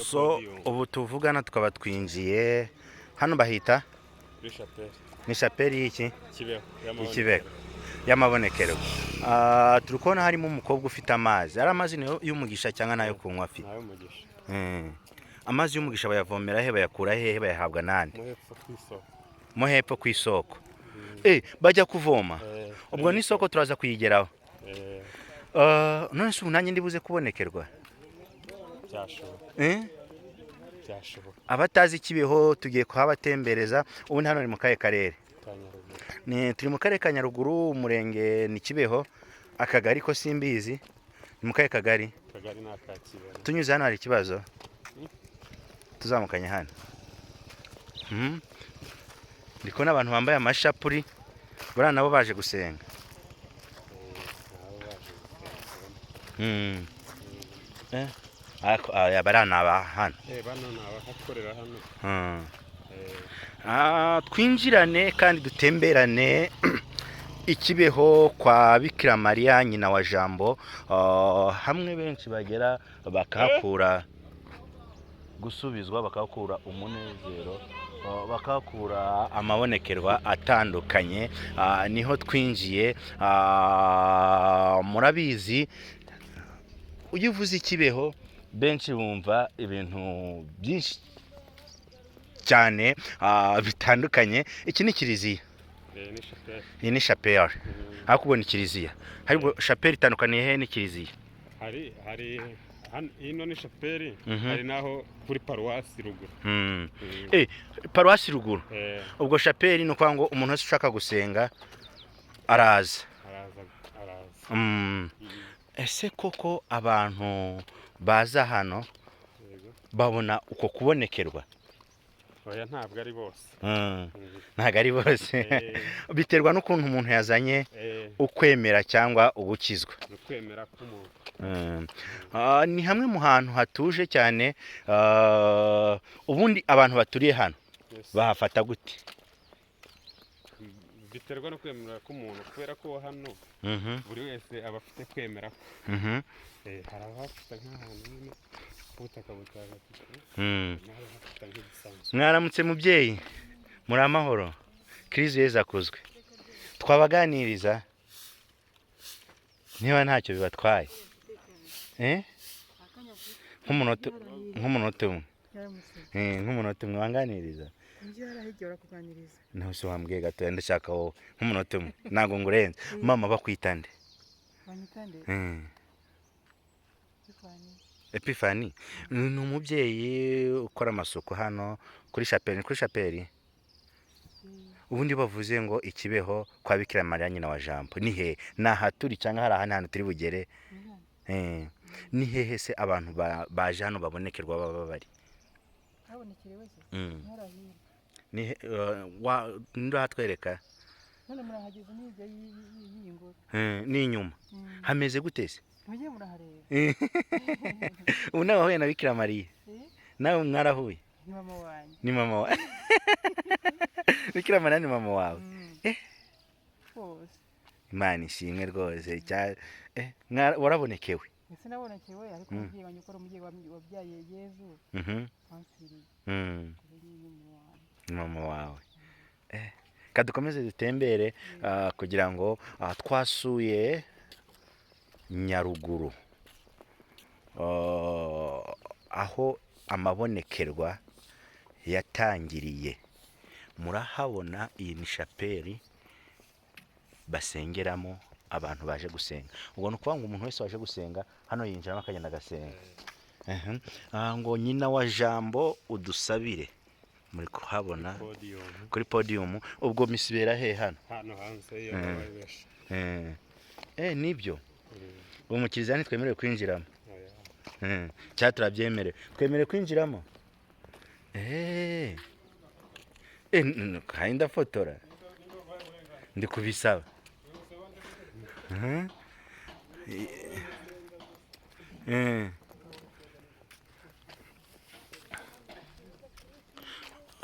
So ubu tuvugana tukaba twinjiye hano bahita ni chapelle y'iki Kibeho y'amabonekero. Turi kubona harimo umukobwa ufite amazi, ari amazi y'umugisha cyangwa nayo kunywa afite? Amazi y'umugisha bayavomera he, bayakura hehe, bayahabwa nande? Mo hepfo ku isoko. Bajya kuvoma ubwo n'isoko turaza kuyigeraho. None se nanjye ndibuze kubonekerwa? Abatazi Kibeho tugiye kuhabatembereza. Ubu hano ni mu kahe karere? Turi mu karere ka Nyaruguru, umurenge ni Kibeho, akagari ko simbizi. Ni mu kahe kagari? Tunyuze hano hari ikibazo tuzamukanye hano. Ndiko n'abantu bambaye amashapuri, buriya nabo baje gusenga. Barana hano bakorera hano. Twinjirane kandi dutemberane Ikibeho kwa Bikira Mariya nyina wa Jambo, hamwe benshi bagera bakahakura gusubizwa, bakahakura umunezero, bakahakura amabonekerwa atandukanye. Niho twinjiye. Murabizi ujye uvuze Ikibeho benshi bumva ibintu byinshi cyane bitandukanye. Iki ni kiliziya, iyi ni chapelle. Aho kubona ikiliziya harimo chapelle itandukaniye he ni kiliziya? Hari ino ni chapelle, hari naho kuri paruwasi ruguru. Paruwasi ruguru. Ubwo chapelle ni ukuvuga ngo umuntu wese ushaka gusenga araza. Ese koko abantu baza hano babona uko kubonekerwa? Oya, ntabwo ari bose. Ntabwo ari bose. Biterwa n'ukuntu umuntu yazanye ukwemera cyangwa ubukizwa. Ukwemera k'umuntu. Ni hamwe mu hantu hatuje cyane. Ubundi abantu baturiye hano bahafata gute? Biterwa no kwemera k'umuntu, kubera ko hano buri wese aba afite kwemera ko. Hari abafite nk'ahantu nyine ubutaka butagatifu. Mwaramutse mubyeyi, muri amahoro? Kristo Yesu akuzwe. Twabaganiriza niba ntacyo bibatwaye, nk'umunota umwe wanganiriza. Naho se wambwiye gatoya ndashaka wowe nk'umunota umwe, ntabwo ngurenze. Mama bakwita nde? Epifani. Ni umubyeyi ukora amasuku hano kuri chapelle. Kuri chapelle ubundi bavuze ngo Ikibeho kwa Bikira Mariya nyina wa Jambo ni he? Naha turi cyangwa hari ahandi hantu turi bugere? Ni hehe se abantu baje hano babonekerwa baba bari? Ni ndatwereka none murahageze n'ijya y'ingoro. Ni inyuma. Hameze gute se? Mujye murahareba. Ubu nawe wahuye na Bikira Mariya? Nawe mwarahuye? Ni mama wanjye. Ni mama wawe? Bikira Mariya ni mama wawe? Rwose. Imana ishimwe rwose. Warabonekewe? Ese nabonekewe, ariko umubyeyi wanjye ukora umubyeyi wabyaye Yezu wansiriye. Ni mama wawe. Kadukomeze dutembere kugira ngo twasuye Nyaruguru, aho amabonekerwa yatangiriye. Murahabona iyi ni chapelle basengeramo abantu baje gusenga. Ubwo ni ukuvuga ngo umuntu wese waje gusenga hano yinjiramo akagenda agasenga. Ngo nyina wa Jambo udusabire. Muri kuhabona kuri podium. Ubwo misibera he hano? Hano hanze yo bayibesha. Nibyo. Ubu mu kiliziya ntitwemerewe kwinjiramo. Cyangwa turabyemerewe? Twemerewe kwinjiramo? Kandi ndafotora ndi kubisaba.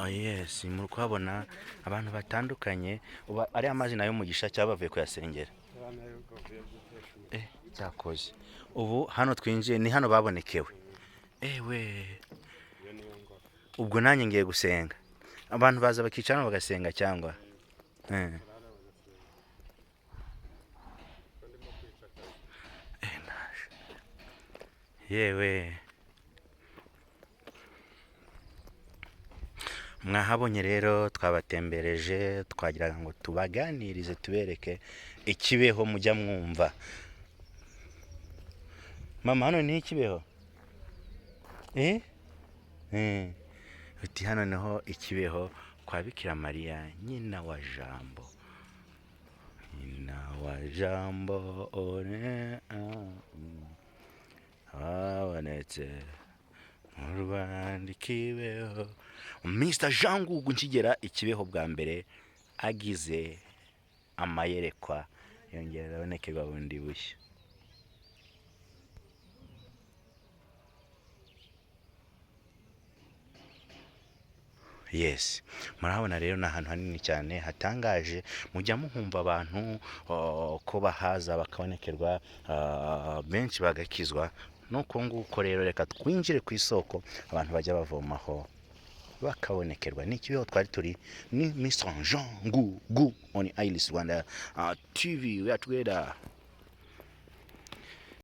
Yes, muri kuhabona abantu batandukanye. Ari amazi nayo umugisha cyangwa bavuye kuyasengera? Cyakoze. Ubu hano twinjiye ni hano babonekewe. ewe iyo niyo ngoro ubwo nanjye ngiye gusenga abantu baza bakicara bagasenga cyangwa barara bagasenga ko ndimo kwica akazi yewe mwahabonye rero twabatembereje twagira ngo tubaganirize tubereke ikibeho mujya mwumva mama hano ni ikibeho uti hano niho ikibeho kwa Bikira Mariya nyina wa Jambo habonetse mu Rwanda ikibeho Mr Jean Ngugu nkigera ikibeho bwa mbere agize amayerekwa yongera abonekerwa bundi bushya. Yes, murahabona rero ni ahantu hanini cyane hatangaje mujya muhumva abantu ko bahaza bakabonekerwa benshi bagakizwa nuko nguko rero reka twinjire ku isoko abantu bajya bavomaho bakabonekerwa n'ikibeho twari turi ni Mr Jean Ngugu on Iris Rwanda TV we are together.